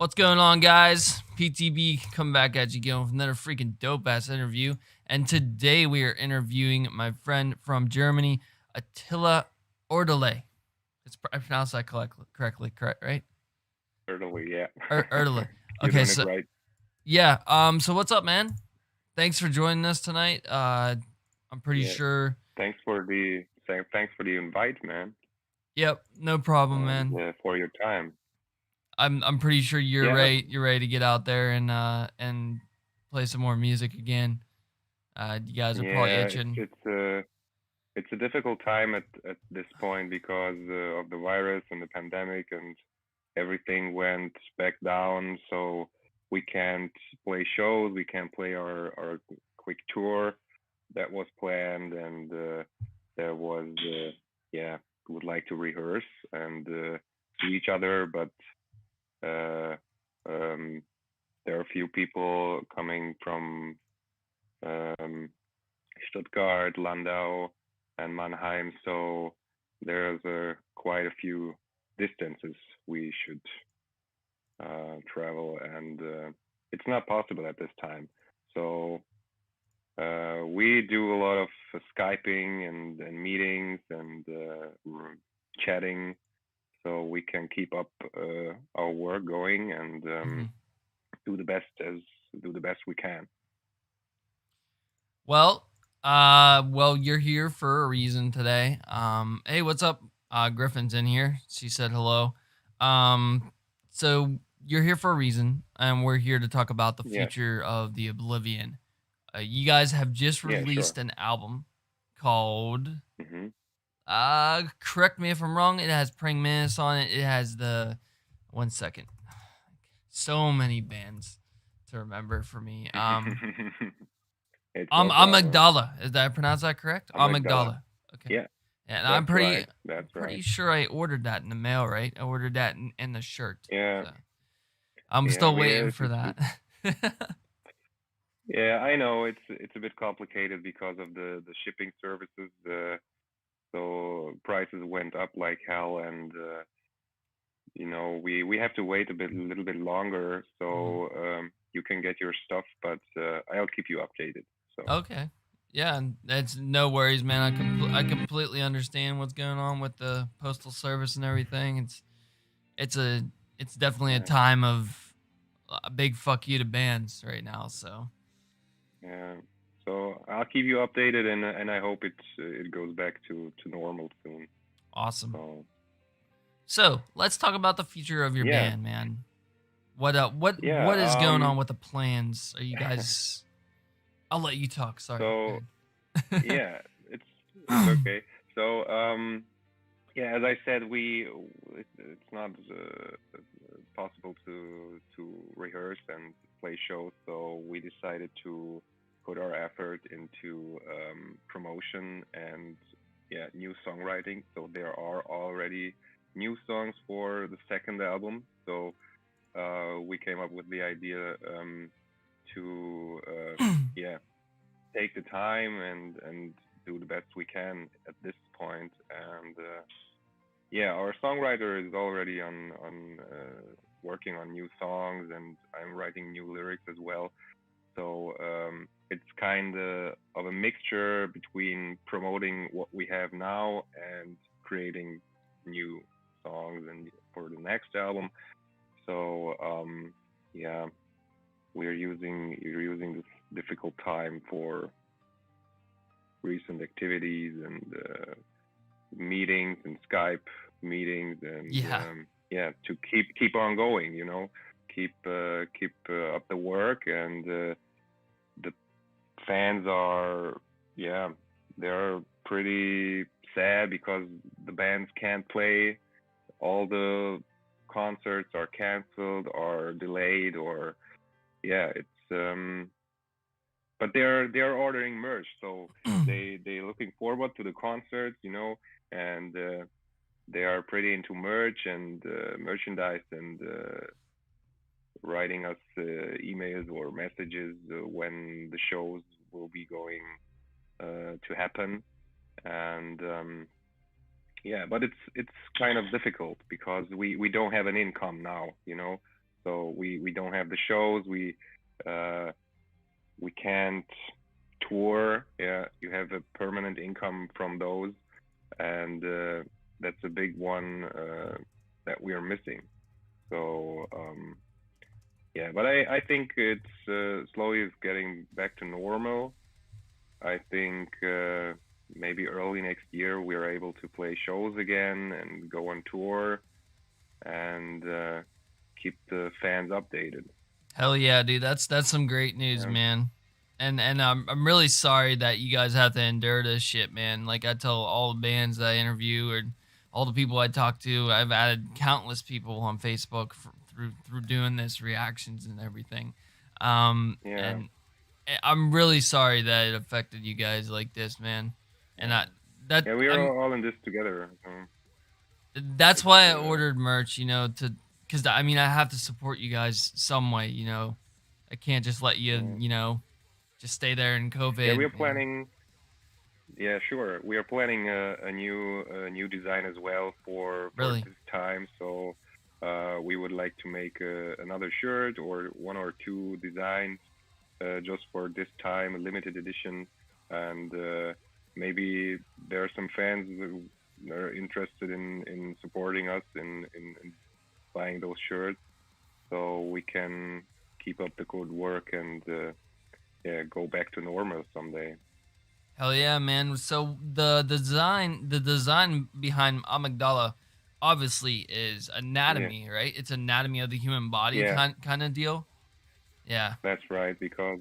What's going on, guys? PTB coming back at you again with another freaking dope ass interview. And today we are interviewing my friend from Germany, Attila Erdelyi. I pronounced that correctly, right? Erdelyi, yeah. Erdelyi. You're Okay, doing so it right. yeah. So what's up, man? Thanks for joining us tonight. I'm pretty sure. Thanks for the invite, man. Yep, no problem, man. For your time. I'm pretty sure you're Yeah. ready. You're ready to get out there and play some more music again. You guys are probably itching. It's a difficult time at this point because of the virus and the pandemic, and everything went back down. So we can't play shows. We can't play our quick tour that was planned, and there was we would like to rehearse and see each other, but there are a few people coming from Stuttgart, Landau, and Mannheim, so there's quite a few distances we should travel, and it's not possible at this time. So we do a lot of Skyping and meetings and chatting, so we can keep up our work going and do the best we can. Well, you're here for a reason today. Hey, what's up? Griffin's in here. She said hello. So you're here for a reason, and we're here to talk about the future of the Oblyvion. You guys have just released an album called. Correct me if I'm wrong. It has Praying Mantis on it. It has the. 1 second. So many bands to remember for me. Amygdala. Did I pronounce that correct? Amygdala. Okay. Yeah. And I'm pretty sure I ordered that in the mail, right? I ordered that in the shirt. Yeah. So I'm still waiting for that. Yeah, I know it's a bit complicated because of the shipping services. So prices went up like hell, and we have to wait a little bit longer, so you can get your stuff, but I'll keep you updated. So. Okay. Yeah, that's no worries, man. I completely understand what's going on with the postal service and everything. It's definitely a time of a big fuck you to bands right now. So. Yeah. So I'll keep you updated, and I hope it goes back to normal soon. Awesome. So let's talk about the future of your band, man. What is going on with the plans? Are you guys? I'll let you talk. Sorry. So yeah, it's okay. So as I said, it's not possible to rehearse and play shows, so we decided to put our effort into promotion and new songwriting. So there are already new songs for the second album. So we came up with the idea to take the time and do the best we can at this point. And our songwriter is already on working on new songs, and I'm writing new lyrics as well. So it's kind of a mixture between promoting what we have now and creating new songs and for the next album. So we're using this difficult time for recent activities and meetings and Skype meetings and to keep on going, keep up the work, and the fans are they're pretty sad because the bands can't play. All the concerts are canceled or delayed, or it's but they're ordering merch, so they're looking forward to the concerts, and they are pretty into merch and merchandise, and writing us emails or messages when the shows will be going to happen. And but it's kind of difficult because we don't have an income now, So we don't have the shows. We can't tour. Yeah, you have a permanent income from those, and that's a big one that we are missing. So yeah, but I think it's slowly getting back to normal. I think maybe early next year we are able to play shows again and go on tour and keep the fans updated. Hell yeah, dude. That's some great news, Yeah, man. And I'm really sorry that you guys have to endure this shit, man. Like I tell all the bands that I interview or all the people I talk to, I've added countless people on Facebook through doing this reactions and everything. yeah, And I'm really sorry that it affected you guys like this, man. And yeah. that Yeah, we are I'm all in this together. that's why It's I ordered merch, to because I mean I have to support you guys some way. I can't just let you, yeah. just stay there in Yeah, we COVID. are planning. Yeah, sure. We are planning a new design as well for Really. this time. So we would like to make another shirt or one or two designs just for this time, a limited edition, and maybe there are some fans who are interested in supporting us in buying those shirts, so we can keep up the good work and yeah, go back to normal someday. Hell yeah, man. So the design behind Amygdala obviously is Yeah, anatomy, right? It's anatomy of the human body yeah, kind of deal. Yeah. that's right. Because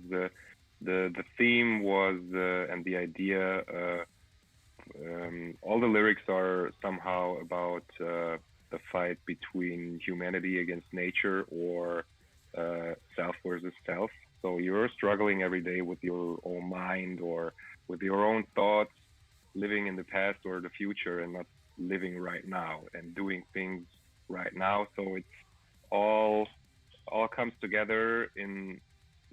the theme was and the idea. All the lyrics are somehow about the fight between humanity against nature or self versus self. So you're struggling every day with your own mind or with your own thoughts, living in the past or the future and not living right now and doing things right now. So it's all all comes together in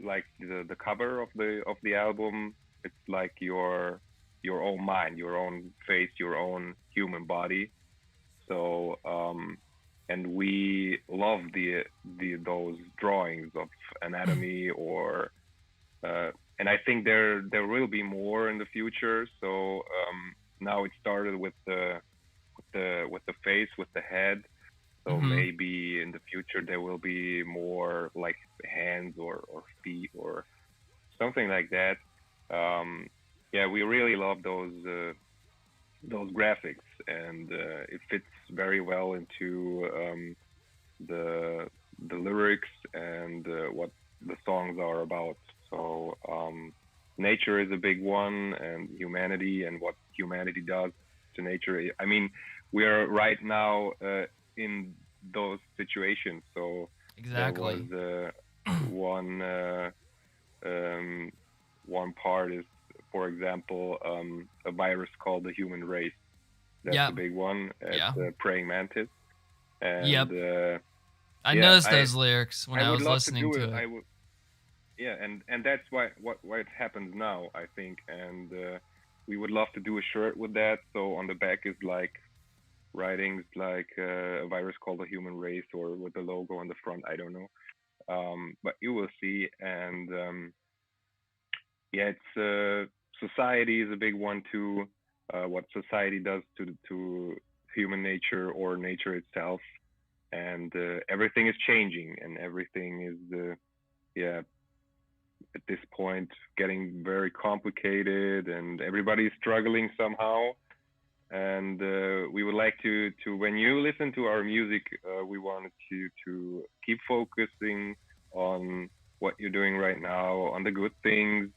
like the cover of the album. It's like your own mind, your own face, your own human body. So and we love the those drawings of anatomy or and I think there will be more in the future. So now it started with the face, with the head. So Mhm. maybe in the future there will be more like hands or feet or something like that. Um, yeah, we really love those graphics, and it fits very well into the the lyrics and what the songs are about. So nature is a big one, and humanity and what humanity does to nature. I mean, we are right now in those situations. So there was Exactly. one um, one part is, for example, a virus called the human race. That's a Yep. big one. It's Yeah. praying mantis, and Yep. I yeah, noticed those lyrics when I I would was love to listening do it. to it. I would, yeah, and that's why it happens now, I think, and we would love to do a shirt with that. So on the back is like writings like a virus called the human race, or with the logo on the front. I don't know, but you will see. And yeah, it's society is a big one too. What society does to human nature or nature itself, and everything is changing, and everything is yeah, at this point getting very complicated, and everybody is struggling somehow. And we would like to when you listen to our music, we wanted to keep focusing on what you're doing right now, on the good things.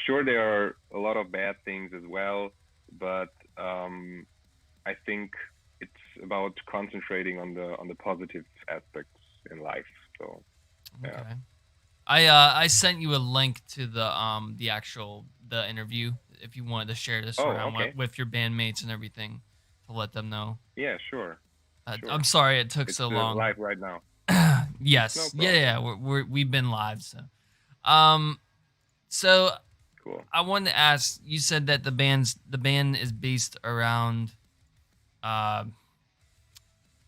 Sure, there are a lot of bad things as well, but I think it's about concentrating on the positive aspects in life. So yeah, Okay. I sent you a link to the interview if you wanted to share this oh, around okay, with your bandmates and everything to let them know. yeah, sure, I'm sure. sorry it took It's so long. live right now. No Yes, yeah, problem. yeah, we've been live. Um, so Cool. I wanted to ask. You said that the band is based around uh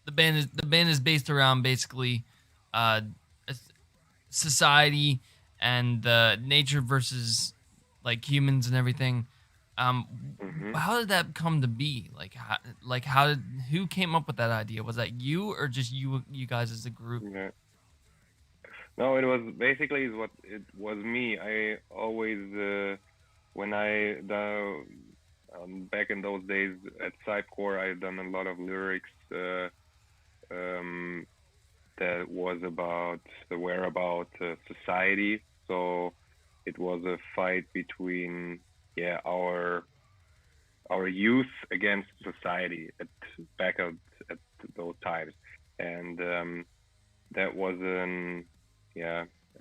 the band is based around basically uh, society and the nature versus like humans and everything. Hmm. How did that come to be? Like how did who came up with that idea? Was that you or just you guys as a group? Yeah. No, it was basically is what it was me. I always when I the back in those days at Cypecore, I've done a lot of lyrics um, that was about society. So it was a fight between our youth against society back at those times, and that was an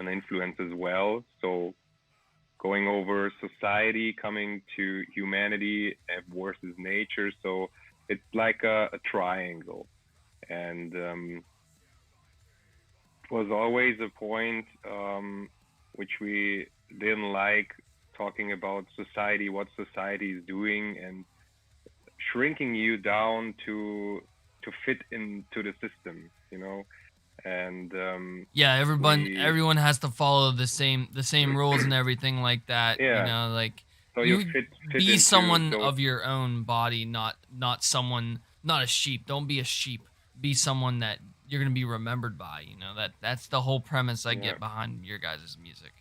influence as well. So going over society, coming to humanity versus nature. So it's like a triangle, and it was always a point which we didn't like talking about society, what society is doing, and shrinking you down to fit into the system, and Yeah, we everyone has to follow the same rules and everything like that. You yeah, know, like so you you fit be into someone those. of your own body, not someone, not a sheep. Don't be a sheep. Be someone that you're gonna be remembered by. You know that's the whole premise I Yeah, get behind your guys' music,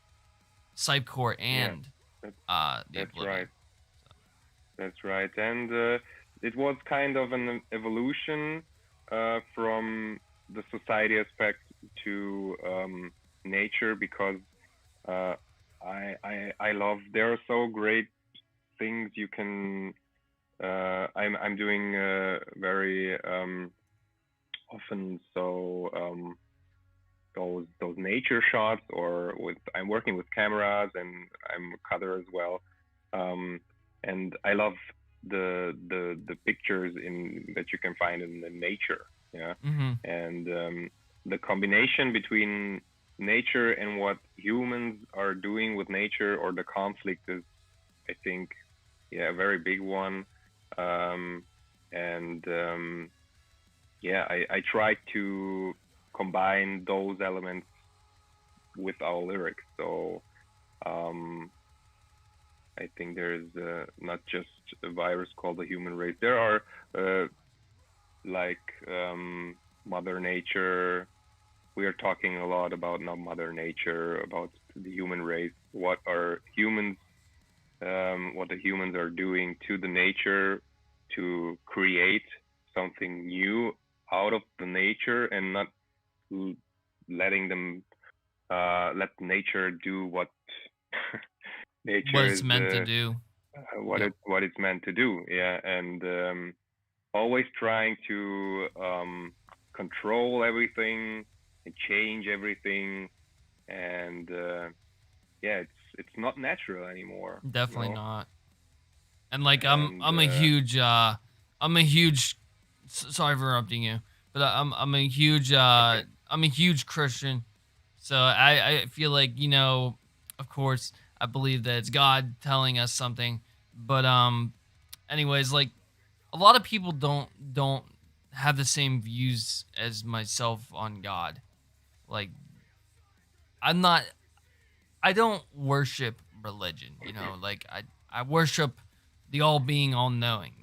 Cypecore yeah, and that's the that's right. Oblivion. That's right. And it was kind of an evolution from the society aspect to nature, because uh, I love, there are so great things you can. I'm doing very often those nature shots, or with I'm working with cameras, and I'm a cutter as well. Um, and I love the pictures in that you can find in the nature. Yeah, Mm-hmm. and the combination between nature and what humans are doing with nature, or the conflict, is, I think, a very big one. Um, and yeah, I try to combine those elements with our lyrics. So um, I think there's not just a virus called the human race. There are uh, like Mother Nature. We are talking a lot about not Mother Nature, about the human race. What are humans? What the humans are doing to the nature to create something new out of the nature, and not letting them let nature do what What nature it's is meant to do. Yep. what it's meant to do. Yeah, and always trying to control everything and change everything, and yeah, it's not natural anymore, Definitely not. And like and I'm a huge sorry for interrupting you, but I'm a huge okay. I'm a huge Christian. So I feel like, of course, I believe that it's God telling us something. But anyways, like a lot of people don't have the same views as myself on God. Like I'm not I don't worship religion, like I worship the all being, all knowing,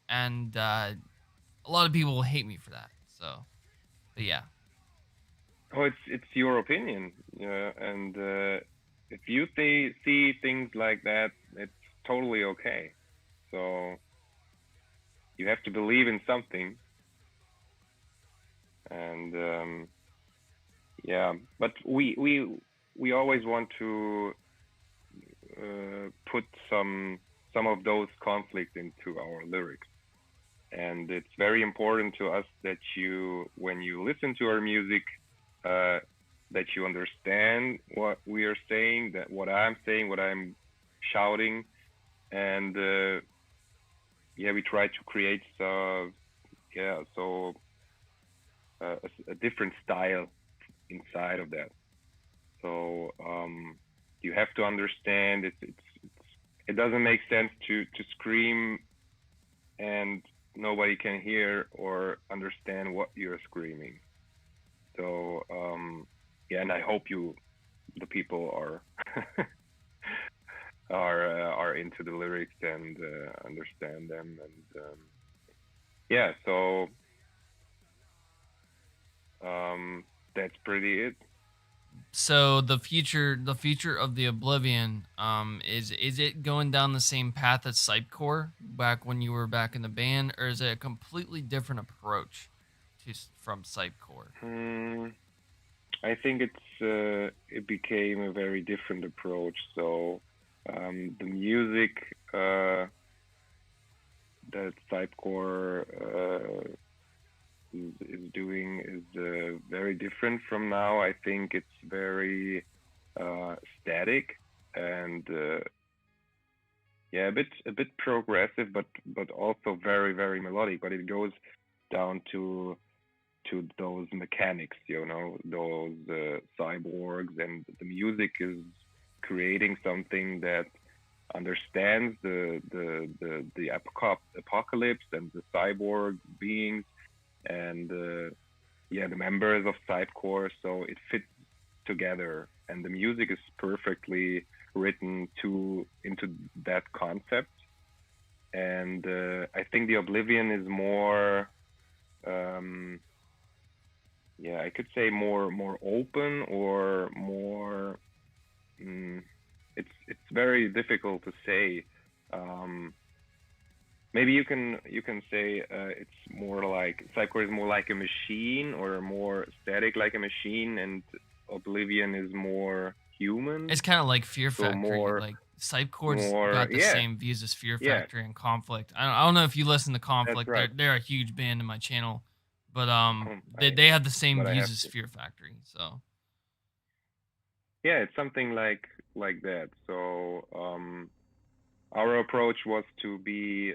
and a lot of people hate me for that. So, but yeah, Oh, it's your opinion, yeah, and if you see things like that, it's totally okay. So you have to believe in something, and yeah, but we always want to put some of those conflicts into our lyrics, and it's very important to us that you, when you listen to our music, uh, that you understand what we are saying, that what I'm saying, what I'm shouting, and yeah, we try to create a different style inside of that. So you have to understand it doesn't make sense to scream and nobody can hear or understand what you're screaming. So yeah, and I hope the people are into the lyrics and understand them, and yeah, so that's pretty it. So the future of the Oblivion, is it going down the same path as Cypecore back when you were back in the band, or is it a completely different approach from Cypecore? I think it became a very different approach. So the music that Cypecore is doing is very different from now. I think it's very static and yeah, a bit progressive, but also very very melodic. But it goes down to those mechanics, those cyborgs, and the music is creating something that understands the apocalypse and the cyborg beings and yeah, the members of Cypecore. So it fits together, and the music is perfectly written into that concept. And I think the Oblivion is more yeah, I could say more open or more. It's very difficult to say. Um, Maybe you can say it's more like Cypher is more like a machine or more static like a machine, and Oblivion is more human. It's kind of like Fear So Factory. Like Cypecore's got the yeah, same views as Fear yeah, Factory and Conflict. I don't know if you listen to that's Conflict. right. They're a huge band in my channel, but I they have the same but I views have as to. Fear Factory. So Yeah, it's something like that. So our approach was to be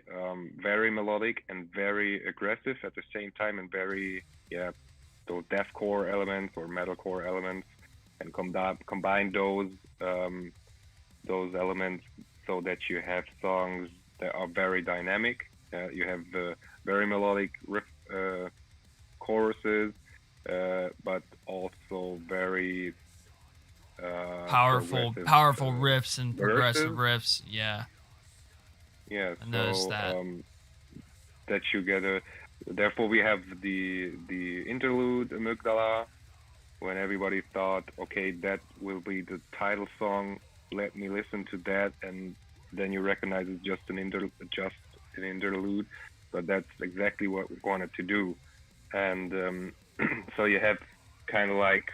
very melodic and very aggressive at the same time, and very yeah, those deathcore elements or metalcore elements, and combine those elements so that you have songs that are very dynamic. You have very melodic riff choruses, but also very progressive powerful riffs and progressive verses. riffs. Yeah, Yeah, I noticed so that. that you get a. Therefore, we have the interlude Amygdala, when everybody thought, okay, that will be the title song. Let me listen to that, and then you recognize it's just an interlude, but that's exactly what we wanted to do. And so you have kind of like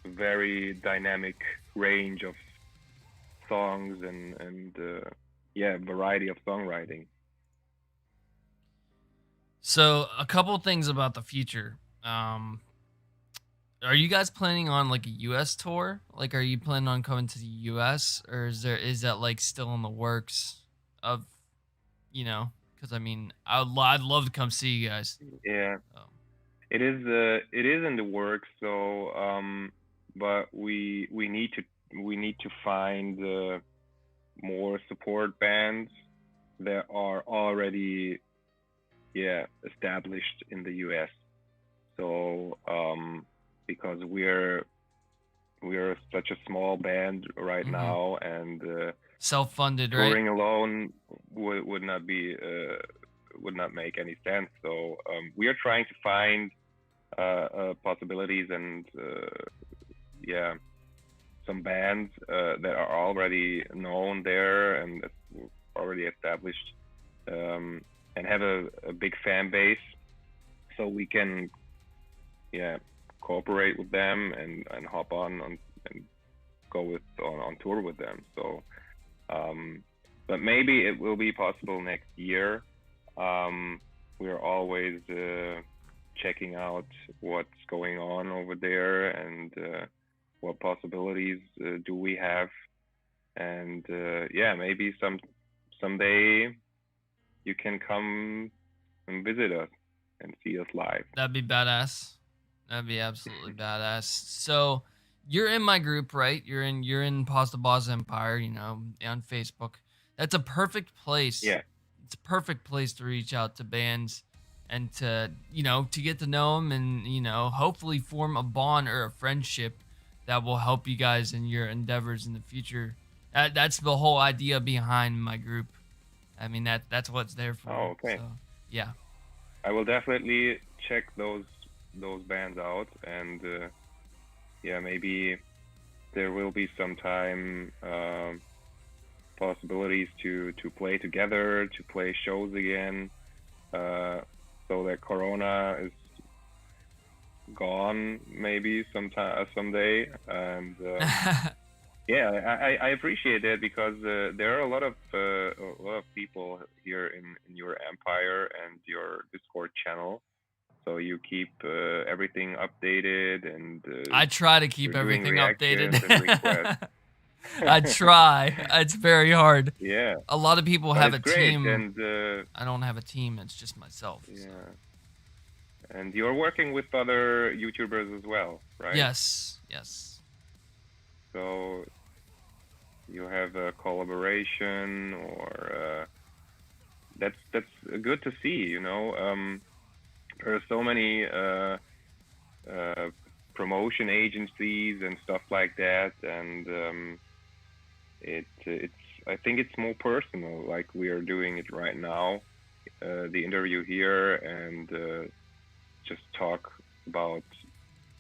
a very dynamic range of songs and yeah, variety of songwriting. So a couple things about the future. Are you guys planning on like a US tour? Like, are you planning on coming to the US, or is that like still in the works of, because I mean, I'd love to come see you guys. Yeah, Oh. it is in the works. So but we need to find more support bands that are already yeah established in the US. So because we're such a small band right Hmm. now, and Self-funded, right? touring alone would not make any sense. So we are trying to find possibilities and yeah, some bands that are already known there and already established, and have a big fan base, so we can yeah cooperate with them and hop on and go on tour with them. So but maybe it will be possible next year. We're always checking out what's going on over there, and what possibilities do we have. And yeah, maybe someday you can come and visit us and see us live. That'd be badass. That'd be absolutely badass. So you're in my group, right? You're in Pasta Boss Empire, on Facebook. That's a perfect place. Yeah. It's a perfect place to reach out to bands and to, to get to know them and, hopefully form a bond or a friendship that will help you guys in your endeavors in the future. That's the whole idea behind my group. I mean, that's what it's there for. Oh, okay. So, yeah. I will definitely check those bands out, and yeah, maybe there will be some time possibilities to play together, to play shows again, so that Corona is gone maybe someday, and yeah, I appreciate that, because there are a lot of people here in your empire and your Discord channel. So you keep everything updated, and I try to you're keep doing everything reactions updated. and requests. I try. It's very hard. Yeah, A lot of people but have it's a great, team. and I don't have a team. It's just myself. yeah, So. and you're working with other YouTubers as well, right? Yes. So you have a collaboration, or that's good to see. There are so many promotion agencies and stuff like that, and it's I think it's more personal, like we are doing it right now, the interview here, and just talk about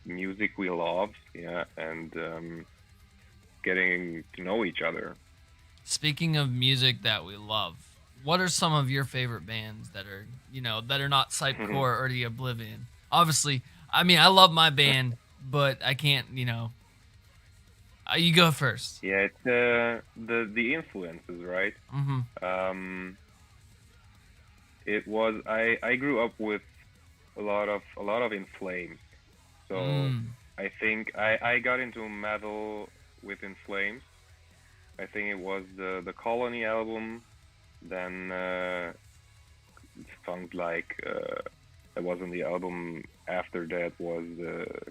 music we love, yeah, and getting to know each other. Speaking of music that we love, what are some of your favorite bands that are, that are not Cypecore or the Oblyvion? Obviously, I mean, I love my band, but I can't, you go first. Yeah, it's the influences, right? Mm-hmm. It was I grew up with a lot of In Flames, so I think I got into metal with In Flames. I think it was the Colony album. Then songs like it wasn't the album after that was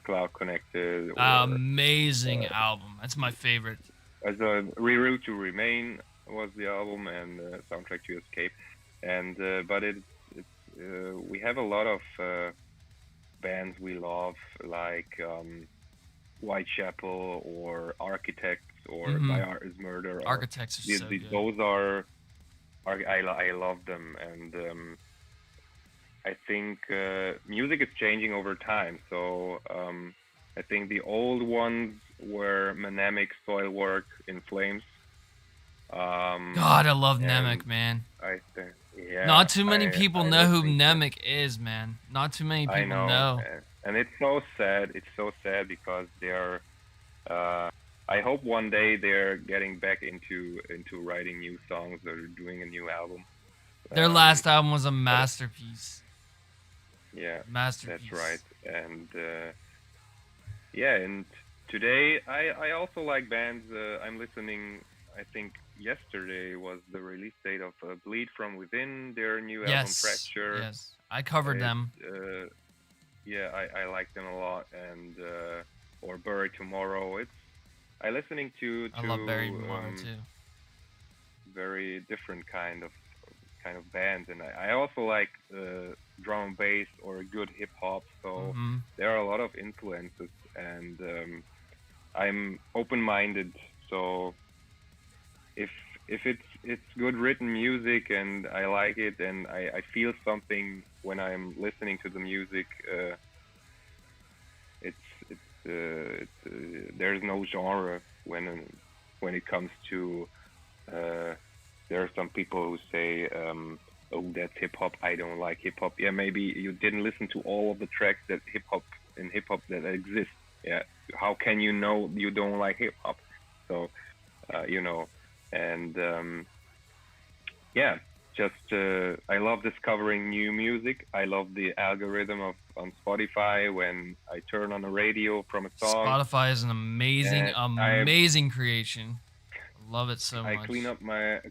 Cloud Connected. Or, amazing album. That's my favorite. As a Reroute to Remain was the album, and Soundtrack to Escape. And but we have a lot of bands we love, like Whitechapel or Architects or My Art Is Murder. Architects are so good. Those are I love them, and I think music is changing over time. So I think the old ones were Mnemonic, Soilwork, In Flames. God, I love Mnemonic, man. I think, yeah. Not too many people know who Mnemonic is, man. Not too many people know. And it's so sad. It's so sad, because they're. I hope one day they're getting back into writing new songs or doing a new album. Their last album was a masterpiece. Yeah, masterpiece. That's right. And yeah, and today I also like bands. I'm listening. I think yesterday was the release date of Bleed From Within, their new album Fracture. Yes, I covered them. Yeah, I like them a lot, and or Bury Tomorrow. I listening to I love Bury Tomorrow too. Very different kind of bands, and I also like drum and bass or good hip hop. So there are a lot of influences, and I'm open-minded. So if it's good written music and I like it, and I feel something when I'm listening to the music, there's no genre when it comes to. There are some people who say, "Oh, that's hip hop. I don't like hip hop." Yeah, maybe you didn't listen to all of the tracks that hip hop that exist. Yeah, how can you know you don't like hip hop? So, and yeah, just I love discovering new music. I love the algorithm on Spotify when I turn on the radio from a song. Spotify is an amazing creation. Love it so much. I clean up my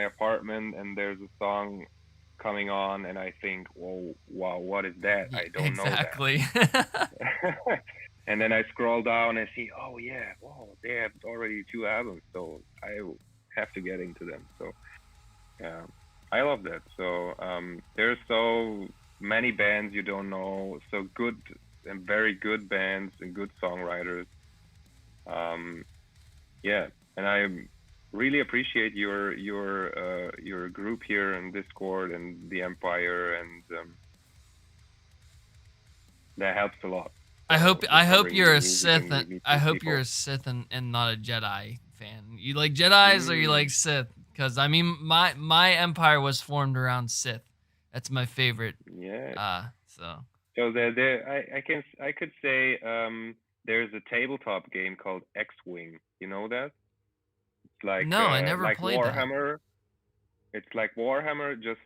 apartment, and there's a song coming on, and I think, whoa, wow, what is that? I don't know that. Exactly. And then I scroll down and see, oh yeah, whoa, they have already 2 albums, so I have to get into them. So I love that. So there's so many bands you don't know, so good and very good bands and good songwriters. Um, yeah, and I really appreciate your group here in Discord and the Empire, and that helps a lot. I So hope discovering you're new a music Sith. and meet I new hope you're people. a Sith and not a Jedi fan. You like Jedi's or you like Sith? Because I mean, my empire was formed around Sith. That's my favorite. Yeah. So So I could say there's a tabletop game called X-Wing. You know that? It's no, I never like played that. Warhammer. It's like Warhammer just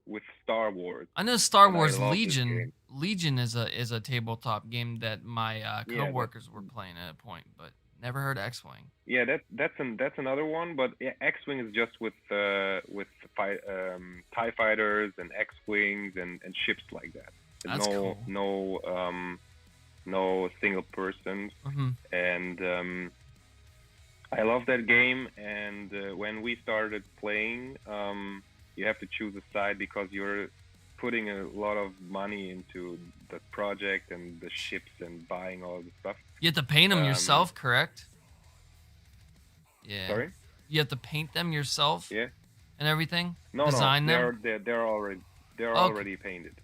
with Star Wars. I know Star And I Wars love this Legion. game. Legion is a tabletop game that my Yeah, coworkers were playing at a point, but never heard of X-Wing. yeah, that's another one. But yeah, X-Wing is just with TIE fighters and X-wings and ships like that. And That's cool. no single persons. Mm-hmm. And I love that game. And when we started playing, you have to choose a side because you're putting a lot of money into the project and the ships and buying all the stuff. You have to paint them yourself, correct? Yeah. Sorry? You have to paint them yourself? Yeah. And everything? No, Design them? them? They're already painted.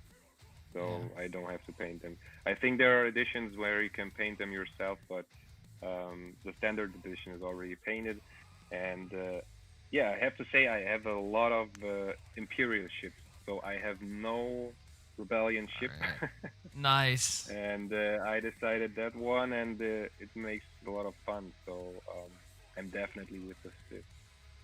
So yeah. I don't have to paint them. I think there are editions where you can paint them yourself, but the standard edition is already painted. And yeah, I have to say I have a lot of Imperial ships. So I have no rebellion ship. Right. Nice. And I decided that one, and it makes a lot of fun. So I'm definitely with the Sith.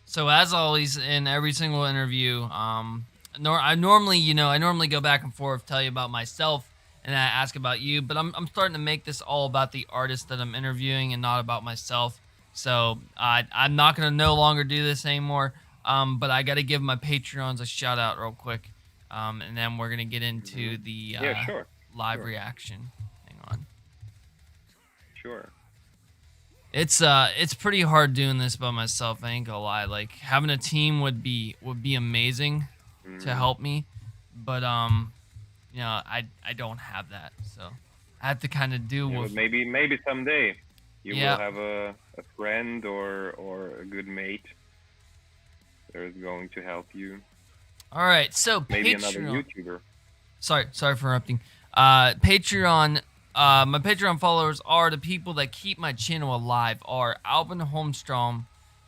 So as always in every single interview, I normally go back and forth, tell you about myself, and I ask about you. But I'm starting to make this all about the artist that I'm interviewing and not about myself. So I'm not gonna no longer do this anymore. But I got to give my Patreons a shout out real quick, and then we're gonna get into the live reaction. Hang on. Sure. It's pretty hard doing this by myself. I ain't gonna lie. Like having a team would be amazing to help me, but I don't have that, so I have to kind of do with. Maybe someday you will have a friend or a good mate that is going to help you. All right, so maybe Patreon. Another YouTuber. Sorry for interrupting. Patreon. My Patreon followers are the people that keep my channel alive. Are Alvin Holmstrom,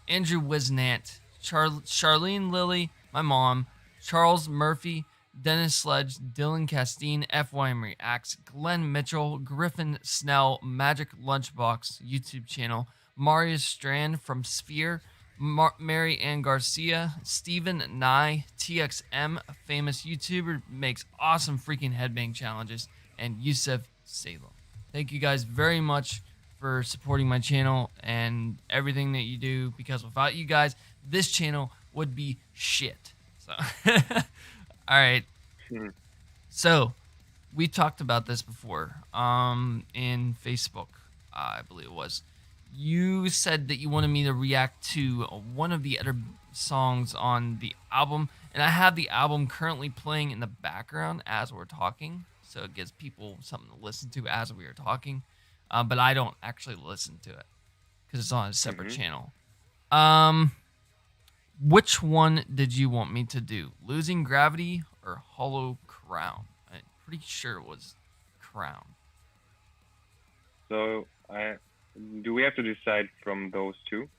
Andrew Wisnant, Charlene Lilly, my mom, Charles Murphy, Dennis Sledge, Dylan Castine, F. Weimer Axe, Glenn Mitchell, Griffin Snell, Magic Lunchbox YouTube channel, Marius Strand from Sphere, Mary Ann Garcia, Stephen Nye, TXM, a famous YouTuber, makes awesome freaking headbang challenges, and Yusef Salem. Thank you guys very much for supporting my channel and everything that you do, because without you guys, this channel would be shit. So, all right. So, we talked about this before in Facebook, I believe it was. You said that you wanted me to react to one of the other songs on the album, and I have the album currently playing in the background as we're talking, so it gives people something to listen to as we are talking, but I don't actually listen to it because it's on a separate channel. Which one did you want me to do? Losing Gravity or Hollow Crown? I'm pretty sure it was Crown. So do we have to decide from those two?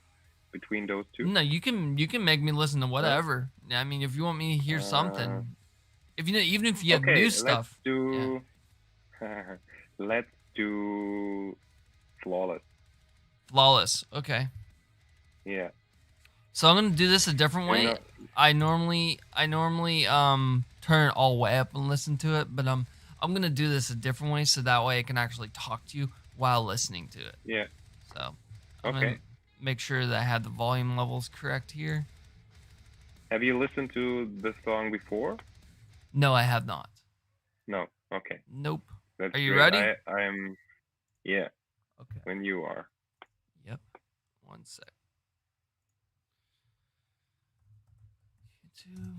Between those two? No, you can make me listen to whatever. I mean, if you want me to hear something, even if you have new stuff. Let's do Flawless. Flawless. Okay. Yeah. So I'm gonna do this a different way. I normally turn it all the way up and listen to it, but I'm gonna do this a different way so that way I can actually talk to you while listening to it. Yeah. So I'm gonna make sure that I have the volume levels correct here. Have you listened to the song before? No, I have not. No. Okay. Nope. That's are you great. ready? I'm. Yeah. Okay. When you are. Yep. One sec. YouTube.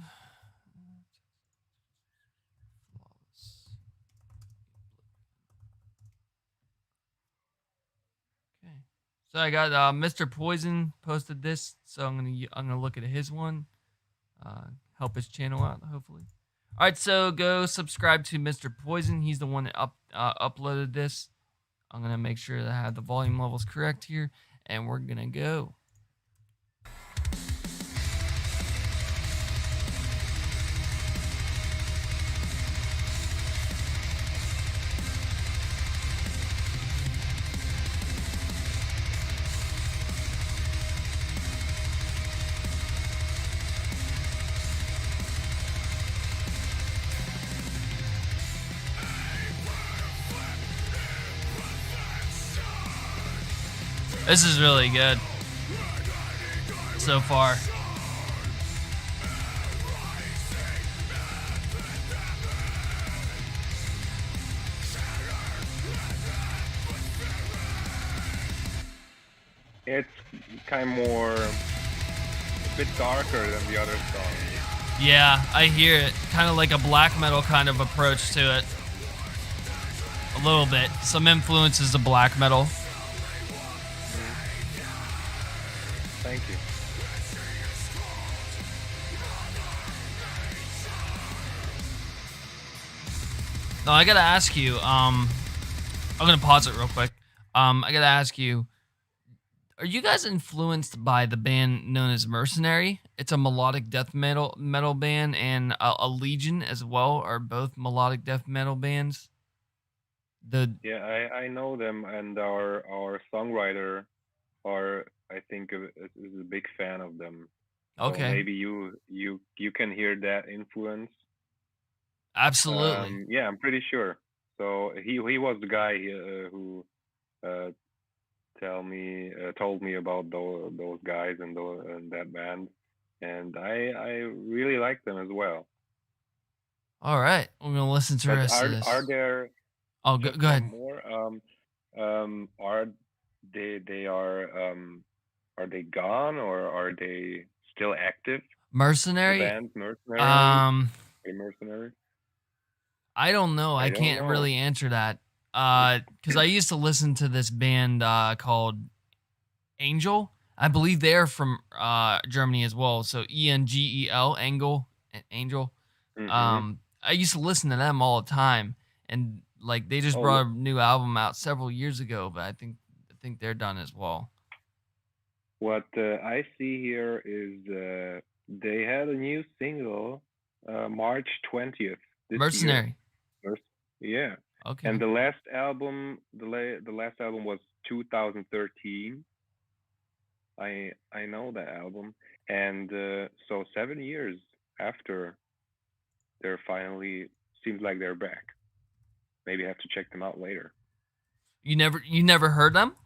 So I got Mr. Poison posted this, so I'm gonna look at his one, help his channel out hopefully. All right, so go subscribe to Mr. Poison. He's the one that uploaded this. I'm gonna make sure that I have the volume levels correct here, and we're gonna go. This is really good so far. It's kind of more, a bit darker than the other songs. Yeah, I hear it. Kind of like a black metal kind of approach to it. A little bit. Some influences of black metal. Thank you. No, I gotta ask you. I'm gonna pause it real quick. I gotta ask you. Are you guys influenced by the band known as Mercenary? It's a melodic death metal band, and a Legion as well are both melodic death metal bands. Yeah, I know them, and our songwriter, I think is a big fan of them. Okay. So maybe you can hear that influence. Absolutely. Yeah, I'm pretty sure. So he was the guy who told me about those guys and that band, and I really like them as well. All right, we're gonna listen to the rest of this. Are there? Oh, go ahead. More. Are they gone, or are they still active? Mercenary. The band Mercenary. Mercenary. I don't know. I can't really answer that. Because I used to listen to this band called Angel. I believe they're from Germany as well. So Engel, Angel. Mm-hmm. I used to listen to them all the time, and like they just brought a new album out several years ago. But I think they're done as well. What I see here is they had a new single March 20th. Mercenary. Yeah. Okay. And the last album, the last album was 2013. I know that album, and so 7 years after, they're finally, seems like they're back. Maybe I have to check them out later. You never heard them?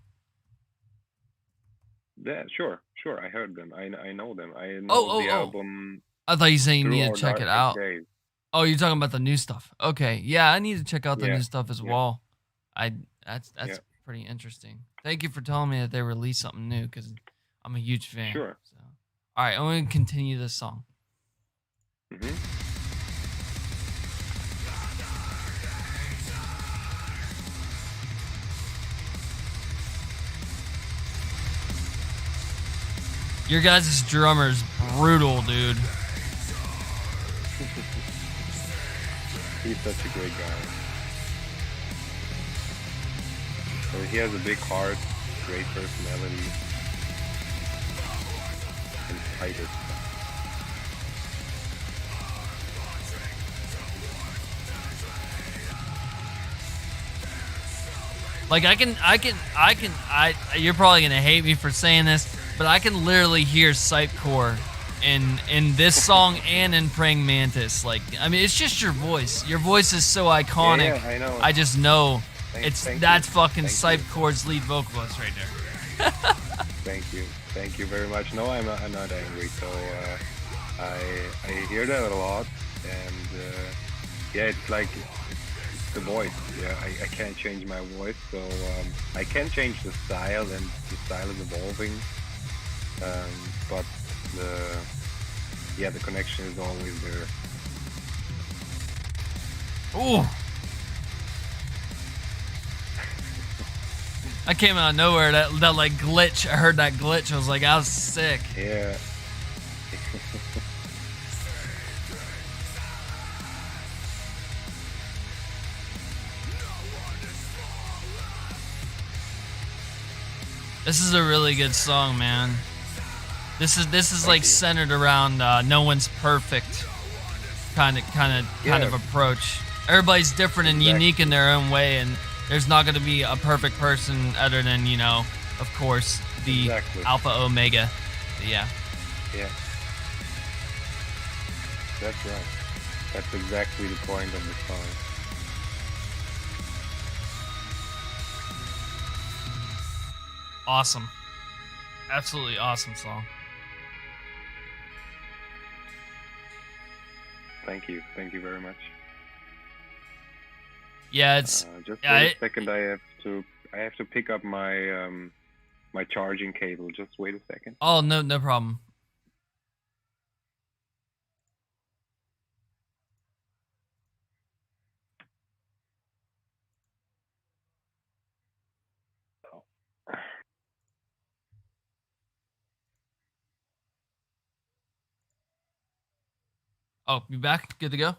Yeah, sure. I heard them. I know them. I know the album. I thought you said you need to check it out. Days. Oh, you're talking about the new stuff. Okay. Yeah, I need to check out the new stuff as well. That's pretty interesting. Thank you for telling me that they released something new, because I'm a huge fan. Sure. So. All right, I'm going to continue this song. Mm-hmm. Your guys' drummer's brutal, dude. He's such a great guy. So he has a big heart, great personality, and tightest. Like you're probably gonna hate me for saying this, but I can literally hear Cypecore in this song and in Praying Mantis. Like, I mean, it's just your voice. Your voice is so iconic. Yeah, I know. I just know that's fucking Cypecore's lead vocalist right there. Thank you very much. No, I'm not angry. So I hear that a lot, and yeah, it's like the voice. Yeah, I can't change my voice, so I can change the style, and the style is evolving. But the connection is always there. Ooh. I came out of nowhere. That like glitch. I heard that glitch. I was like, I was sick. Yeah. This is a really good song, man. This is like centered around no one's perfect kind of approach. Everybody's different and unique in their own way, and there's not going to be a perfect person other than, you know, of course, the Alpha Omega. But yeah. Yeah. That's right. That's exactly the point of the song. Awesome. Absolutely awesome song. Thank you. Thank you very much. Yeah, it's just wait a second. I have to pick up my my charging cable. Just wait a second. Oh, no problem. Oh, you back? Good to go?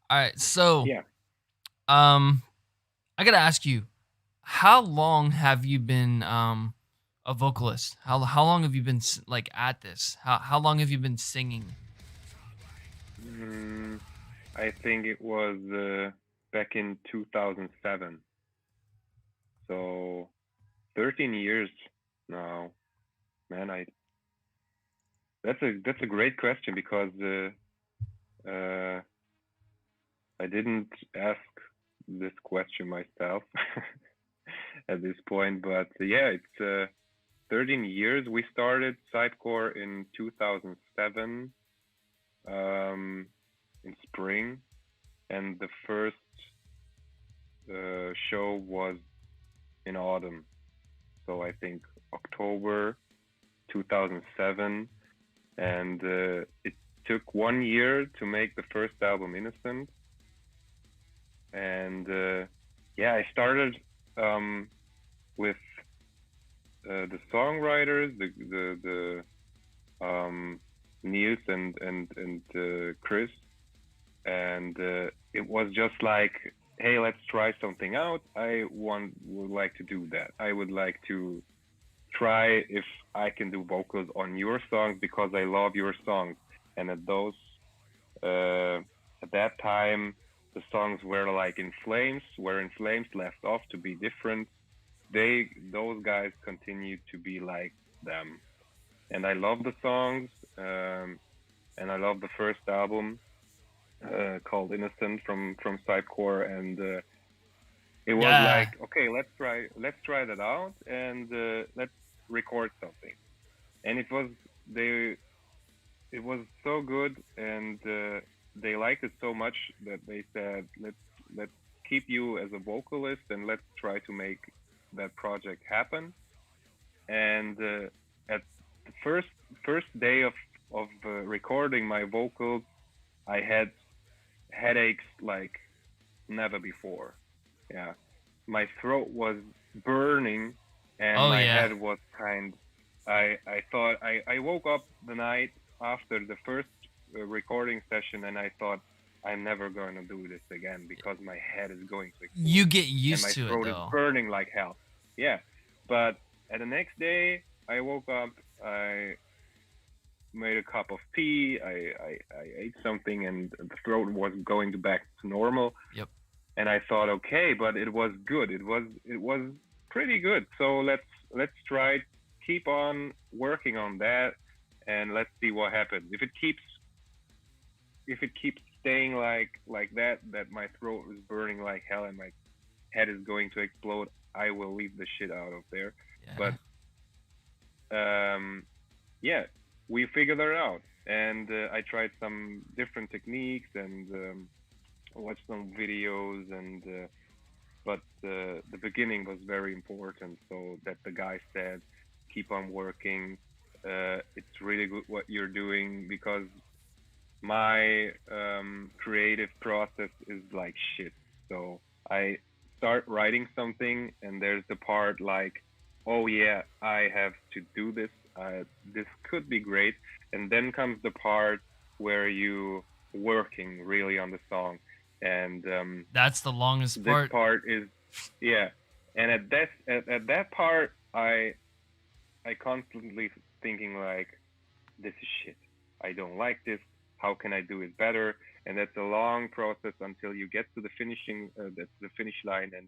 All right. So, yeah. I got to ask you, how long have you been a vocalist? How long have you been like at this? How long have you been singing? I think it was back in 2007. So 13 years now. Man, that's a great question, because I didn't ask this question myself at this point, but yeah, it's 13 years. We started Cypecore in 2007 in spring, and the first show was in autumn, so I think October 2007, and it took 1 year to make the first album, Innocent. And yeah, I started with the songwriters, the Niels and Chris, and it was just like, hey, let's try something out. Would like to do that. I would like to try if I can do vocals on your songs, because I love your songs. And at that time, the songs were like In Flames, left off to be different. Those guys continued to be like them, and I love the songs, and I love the first album called Innocent from Cypecore, and it was like, okay, let's try that out, and let's record something. And it was so good, and they liked it so much that they said, let's keep you as a vocalist, and let's try to make that project happen. And at the first day of recording my vocals, I had headaches like never before. Yeah, my throat was burning, and my head was I thought I woke up the night after the first recording session, and I thought, I'm never going to do this again, because my head is going to explode. You get used to it, though. And my throat is burning like hell. Yeah, but at the next day, I woke up, I made a cup of tea, I ate something, and the throat was going back to normal. Yep. And I thought, okay, but it was good. It was pretty good. So let's try, keep on working on that, and let's see what happens. If it keeps staying like that my throat is burning like hell and my head is going to explode, I will leave the shit out of there. Yeah. But yeah, we figured it out, and I tried some different techniques and watched some videos, and but the beginning was very important, so that the guy said, keep on working, it's really good what you're doing, because my creative process is like shit. So I start writing something, and there's the part like, oh yeah, I have to do this. This could be great. And then comes the part where you working really on the song, and That's the longest this part. part is, yeah. And at that part, I constantly thinking like, this is shit. I don't like this. How can I do it better? And that's a long process until you get to the that's the finish line, and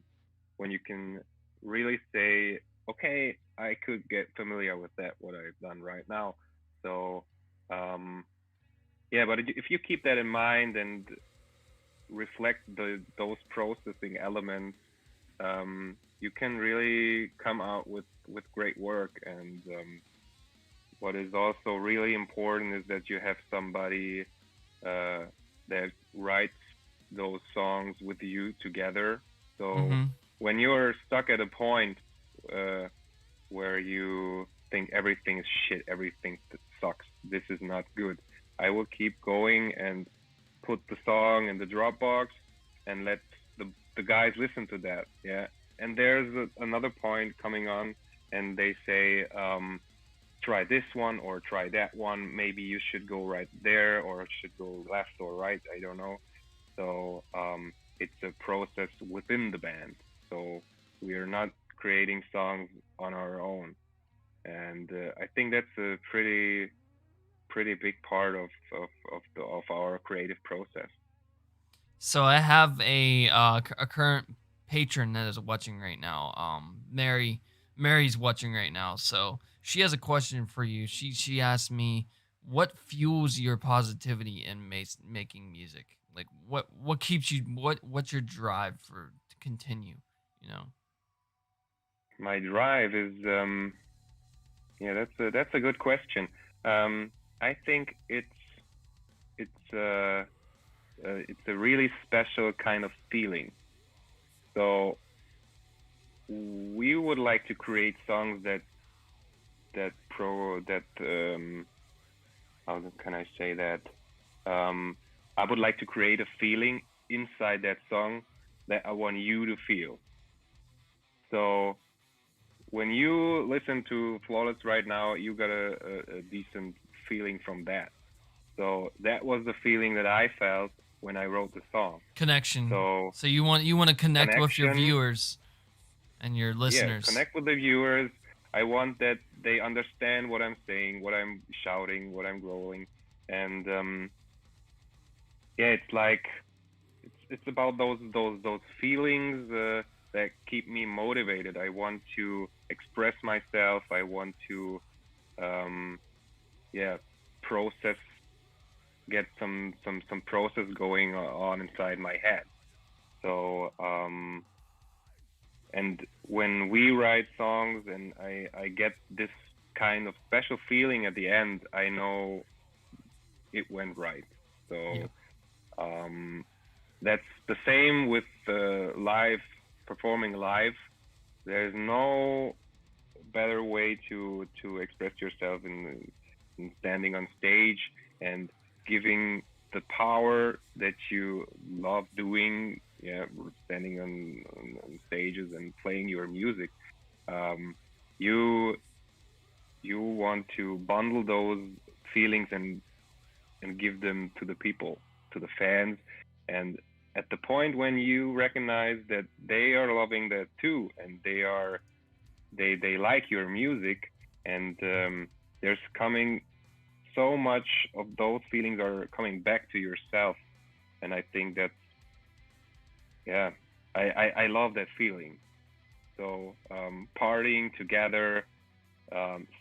when you can really say, okay, I could get familiar with that what I've done right now. So, um, yeah, but if you keep that in mind and reflect those processing elements, you can really come out with great work. And what is also really important is that you have somebody uh, that writes those songs with you together. So Mm-hmm. when you're stuck at a point uh, where you think everything is shit, everything sucks, this is not good, I will keep going and put the song in the Dropbox and let the guys listen to that. Yeah. And there's another point coming on, and they say, try this one or try that one. Maybe you should go right there or should go left or right. I don't know. So it's a process within the band. So we are not creating songs on our own, and I think that's a pretty big part of our creative process. So I have a current patron that is watching right now. Mary's watching right now. So she has a question for you. She asked me, what fuels your positivity in making music? Like what keeps you, what's your drive for to continue, you know? My drive is yeah, that's a good question. I think it's a really special kind of feeling. So we would like to create songs that how can I say that? Um, I would like to create a feeling inside that song that I want you to feel. So when you listen to Flawless right now, you got a decent feeling from that. So that was the feeling that I felt when I wrote the song. Connection. So So you want to connect with your connection, viewers and your yeah, listeners. connect with the viewers. I want that they understand what I'm saying, what I'm shouting, what I'm growling, and yeah, it's like it's about those feelings that keep me motivated. I want to express myself. I want to um, yeah, process, get some process going on inside my head. So and when we write songs and I get this kind of special feeling at the end, I know it went right. Yeah. So that's the same with live, performing live. There's no better way to express yourself in standing on stage and giving the power that you love doing. Yeah, standing on stages and playing your music. Um, you you want to bundle those feelings and give them to the people, to the fans, and at the point when you recognize that they are loving that too, and they like your music, and there's coming so much of those feelings are coming back to yourself, and I think that's, yeah, I love that feeling. So partying together,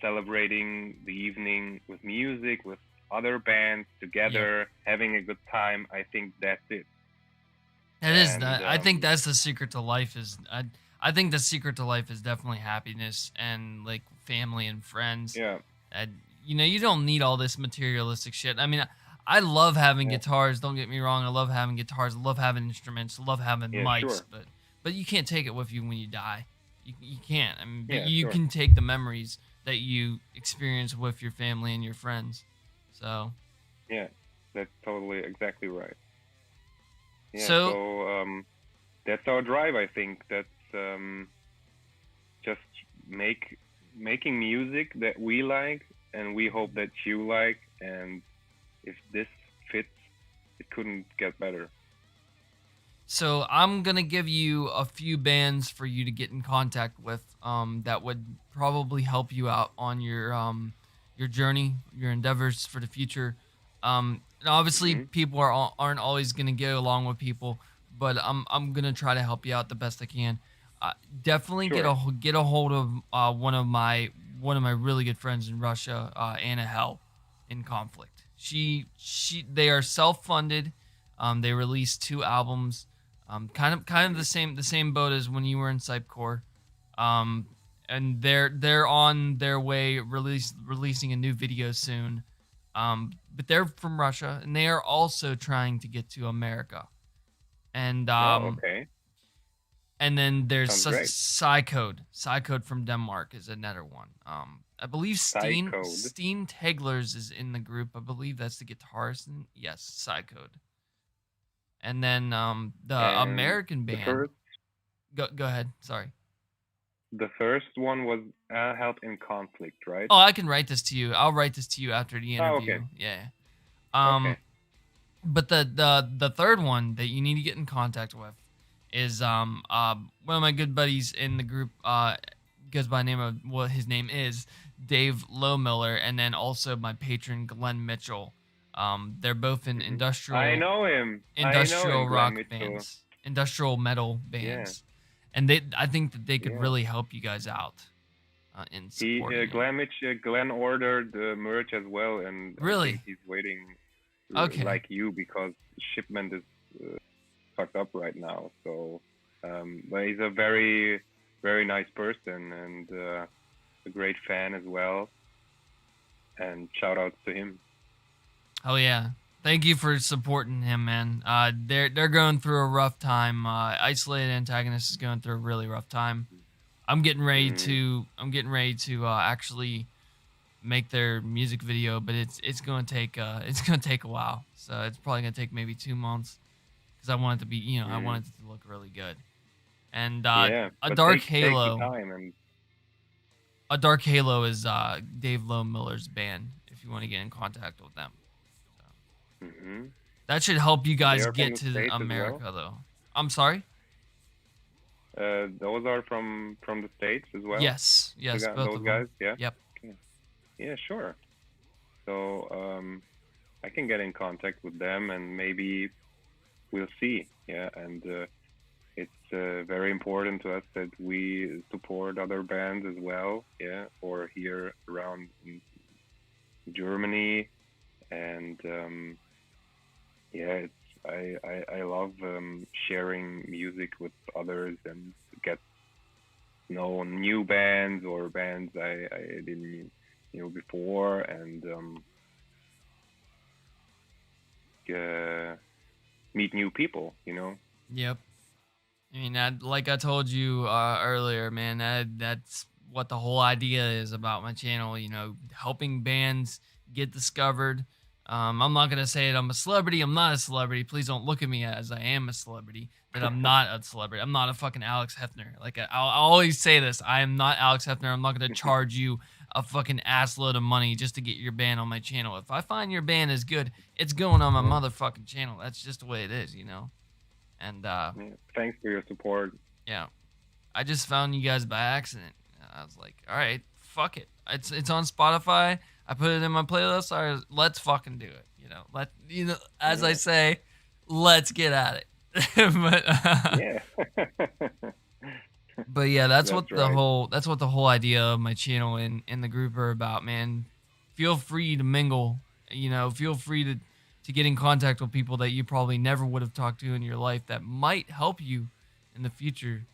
celebrating the evening with music, with other bands Yep. together, having a good time, I think that's it. That is And that. I think that's the secret to life. I think the secret to life is definitely happiness and like family and friends. yeah, And you don't need all this materialistic shit. I mean, I love having yeah, guitars. Don't get me wrong. I love having guitars. I love having instruments. I love having yeah, mics. sure, But you can't take it with you when you die. You can't. I mean, but yeah, you sure, can take the memories that you experience with your family and your friends. So yeah, that's totally exactly right. Yeah, so so that's our drive. I think that's just making music that we like and we hope that you like, and if this fits, it couldn't get better. So I'm gonna give you a few bands for you to get in contact with, that would probably help you out on your journey, your endeavors for the future. And obviously, Hmm. people aren't always gonna get along with people, but I'm gonna try to help you out the best I can. Definitely Sure. get a hold of one of my really good friends in Russia, Anna Hell, in Conflict. They are self funded. They released 2 albums. Kind of Hmm. the same boat as when you were in Cypecore. Um, and they're on their way releasing a new video soon. But they're from Russia and they are also trying to get to America. And Oh, okay. and then there's Sounds great. Psycode. Psycode from Denmark is another one. I believe Psycode. Steen Teglers is in the group. I believe that's the guitarist. And yes, Psycode. And then the And American the band. first Go ahead. Sorry. the first one was held in conflict, right? Oh, I can write this to you. I'll write this to you after the Oh, interview. okay. Yeah. Okay. Um, but the third one that you need to get in contact with is one of my good buddies in the group goes by the name of what his name is Dave Lowmiller, and then also my patron Glenn Mitchell. They're both in Hmm. I know him. I know him, industrial Glenn rock Mitchell. bands, industrial metal Yeah. bands, and I think that they could Yeah. really help you guys out in He supporting it. Glenn ordered the merch as well, and I think Really? he's waiting Okay. like you because shipment is fucked up right now. So, but he's a very nice person and a great fan as well. And shout outs to him. Oh yeah. Thank you for supporting him, man. They're going through a rough time. Isolated Antagonist is going through a really rough time. Mm, I'm getting ready to actually make their music video, but it's going to take it's going to take a while. So it's probably going to take maybe 2 months because I want it to be I mm, want it to look really good. And yeah, a but Dark take the Halo, time and a Dark Halo is Dave Lowe Miller's band. If you want to get in contact with them. So. hmm That should help you they guys are from get the to states as well. America, though. I'm sorry. Those are from the states as well. Yes, both Those of them. guys, yeah. Yep. Okay. Yeah, sure. So I can get in contact with them and maybe we'll see. Yeah, and it's very important to us that we support other bands as well. Yeah, or here around in Germany, and yeah, I love sharing music with others and get to know new bands or bands I didn't knew before, and uh, meet new people. You know. Yep. I mean, like I told you earlier, man, that's what the whole idea is about my channel. Helping bands get discovered. I'm not gonna say it. I'm a celebrity. I'm not a celebrity. Please don't look at me as I am a celebrity. That I'm not a celebrity. I'm not a fucking Alex Hefner. Like I'll always say this. I am not Alex Hefner. I'm not gonna charge you a fucking ass load of money just to get your band on my channel. If I find your band is good, it's going on my Yeah. motherfucking channel. That's just the way it is. And Yeah. Thanks for your support. yeah, I just found you guys by accident. I was like, all right, fuck it. It's on Spotify. I put it in my playlist. All right, let's fucking do it. As I Yeah. say, let's get at it. but Yeah. but yeah, that's That's what the right. whole idea of my channel and the group are about, man. Feel free to mingle. Feel free to get in contact with people that you probably never would have talked to in your life that might help you in the future.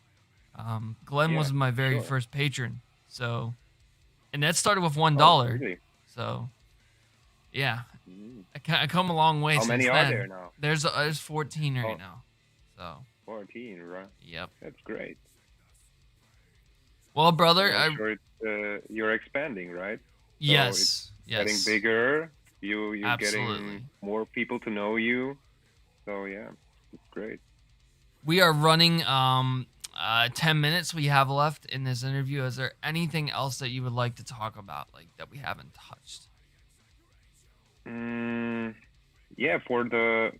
Glenn Yeah. was my very Sure. first patron, so and that started with one Oh, dollar. really? So yeah, Mm. I come a long way How since many are there then. now? There's 14 right Oh, now. So 14, right? yep. That's great. Well, And brother, I'm sure you're expanding, right? So it's yes, getting yes, bigger. You're absolutely. getting more people to know you. So yeah, it's great. We are running 10 minutes we have left in this interview. Is there anything else that you would like to talk about, like that we haven't touched? Mm, yeah, for the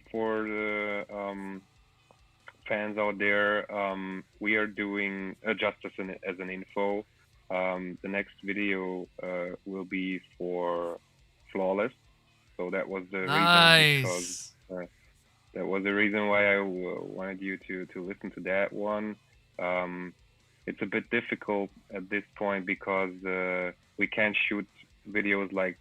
fans out there, we are doing just as an info. The next video will be for Flawless. So that was the reason, because Nice. uh, that was the reason why I wanted you to listen to that one. Um, it's a bit difficult at this point because we can't shoot videos like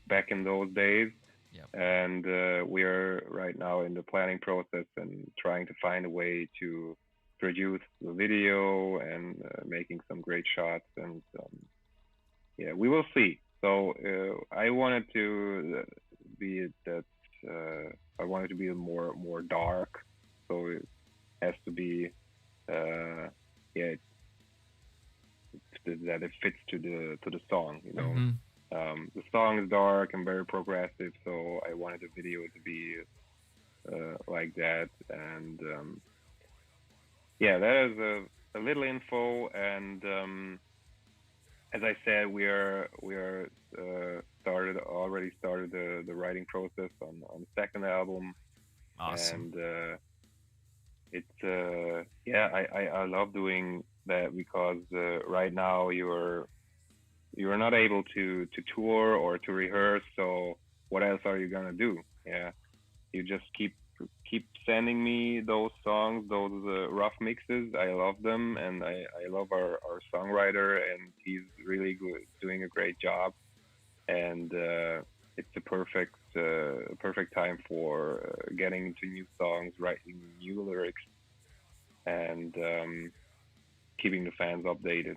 back in those days, Yep. and we are right now in the planning process and trying to find a way to produce the video and making some great shots, and yeah, we will see. So I wanted to be that I wanted to be more dark, so it has to be yeah, that it fits to the song, you know. Mm-hmm. The song is dark and very progressive, so I wanted the video to be like that. And yeah, that is a little info. And as I said, we are already started the writing process on the second album. Awesome. And it's yeah, I love doing that because right now you're not able to tour or to rehearse, so what else are you gonna do? Yeah, you just keep sending me those songs, those rough mixes. I love them, and I love our songwriter, and he's really good, doing a great job. And it's a perfect time for getting into new songs, writing new lyrics, and keeping the fans updated.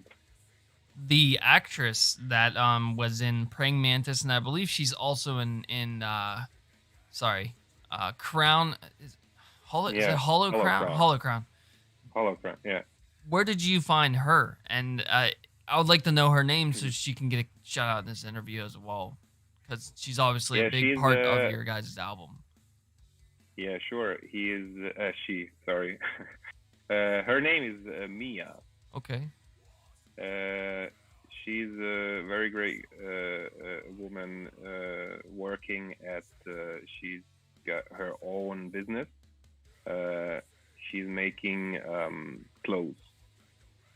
The actress that was in Praying Mantis, and I believe she's also in sorry, Crown. Is it Yeah, Hollow Crown? Holocron, Hollow Crown. Holocron, yeah. Where did you find her? And I would like to know her name so she can get a shout out in this interview as well, because she's obviously a Yeah, big she's part of your guys' album. yeah, sure. He is she. Sorry, her name is Mia. Okay. Uh, she's a very great woman working at. She's got her own business. Uh, she's making clothes.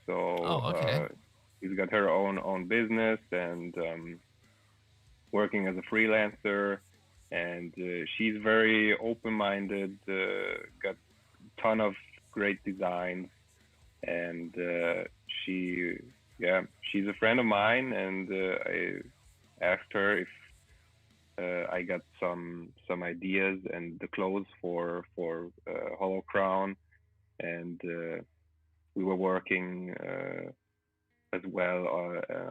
So Oh, okay. she's got her own business, and working as a freelancer. And she's very open-minded. Got a ton of great designs, and she yeah, she's a friend of mine. And I asked her if I got some ideas and the clothes for Hollow Crown, and we were working as well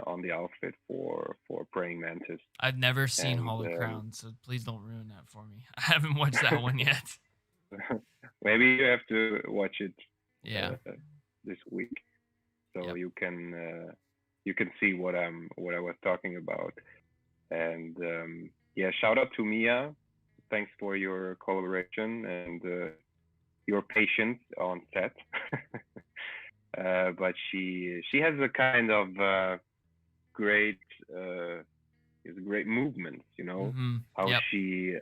on the outfit for Praying Mantis. I've never seen And Hollow Crown, so please don't ruin that for me. I haven't watched that one yet. maybe you have to watch it Yeah. this week, so Yep. you can see what I was talking about. And yeah, shout out to Mia. Thanks for your collaboration and your patience on set. But she has a kind of great great movements, you know, Mm-hmm. how Yep. she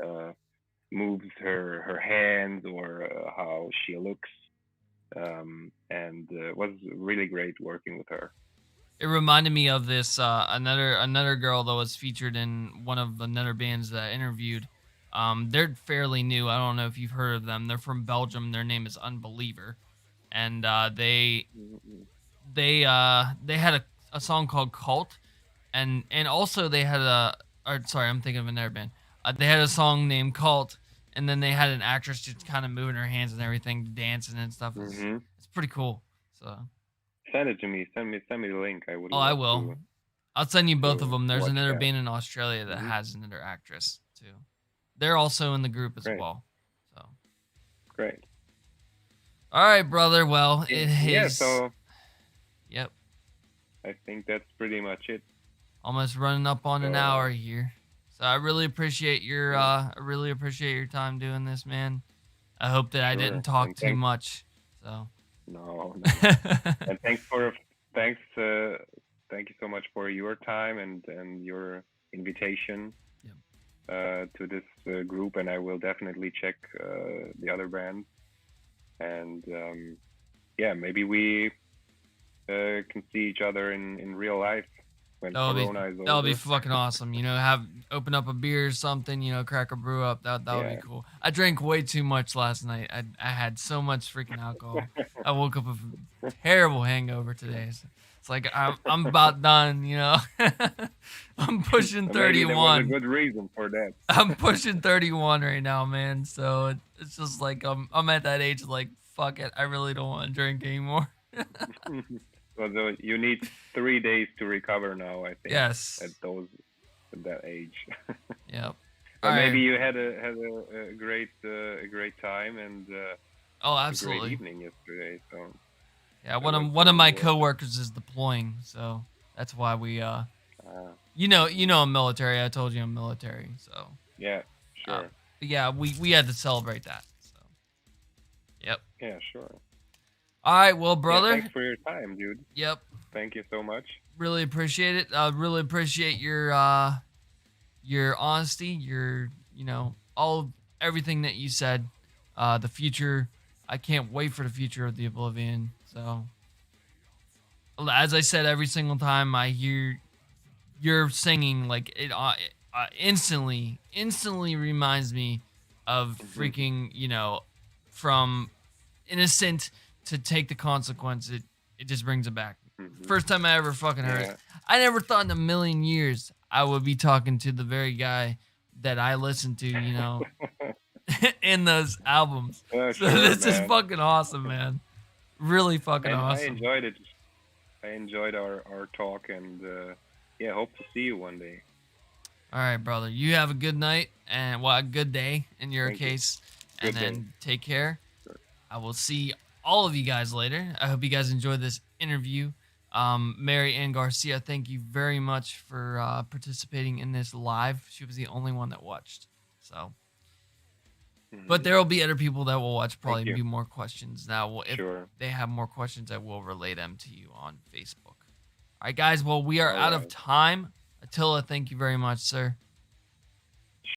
moves her hands, or how she looks, and it was really great working with her. It reminded me of this another girl that was featured in one of another bands that I interviewed. They're fairly new. I don't know if you've heard of them. They're from Belgium. Their name is Unbeliever, and Mhm. they had a song called Cult, and also they had sorry, I'm thinking of another band. They had a song named Cult, and then they had an actress just kind of moving her hands and everything, dancing and stuff. Mhm. It's pretty cool. So, Send it to me. Send me the link. I would oh, I love will. I'll send you both of them. to There's watch another that. band in Australia that Mhm. has another actress too. They're also in the group as Great. well. So, Great. all right, brother. Well, it Yeah. is. So Yep, I think that's pretty much it. almost running up on an hour So here. So I really appreciate yeah, I really appreciate your time doing this, man. I hope that I didn't sure. talk And too much. So No, no, no. And thanks, thank you so much for your time and your invitation to this group. And I will definitely check the other bands. And yeah, maybe we can see each other in real life when Corona is over. That'll be fucking awesome. You know, open up a beer or something. You know, crack a brew up. That would be cool. I drank way too much last night. I had so much freaking alcohol. I woke up with a terrible hangover today. So it's like I'm about done. You know, I'm pushing 31. There was a good reason for that. I'm pushing 31 right now, man. So it's just like I'm at that age like fuck it. I really don't want to drink anymore. So you need 3 days to recover now, I think. Yes. At that age. Yep. But maybe you had a great time and absolutely, a great evening yesterday. So yeah, one of my coworkers is deploying, so that's why we you know I'm military. I told you I'm military, so yeah, sure. Yeah, we had to celebrate that. So yep. Yeah, sure. All right, well, brother. Yeah, thanks for your time, dude. Yep. Thank you so much. Really appreciate it. I really appreciate your honesty, everything that you said. The future, I can't wait for the future of the Oblyvion. So, as I said, every single time I hear your singing, like it instantly reminds me of freaking, from innocent to take the consequence. It just brings it back. First time I ever fucking heard it. I never thought in a million years I would be talking to the very guy that I listened to, in those albums. So sure, this is fucking awesome, man. Really fucking awesome. I enjoyed it. I enjoyed our talk, and hope to see you one day. All right, brother. You have a good night, and a good day in your case. And then take care. Sure. I will see all of you guys later. I hope you guys enjoyed this interview. Mary Ann Garcia, thank you very much for participating in this live. She was the only one that watched. So, but there will be other people that will watch. Probably be more questions. Now, if they have more questions, I will relay them to you on Facebook. All right, guys. Well, we are out of time. Attila, thank you very much, sir.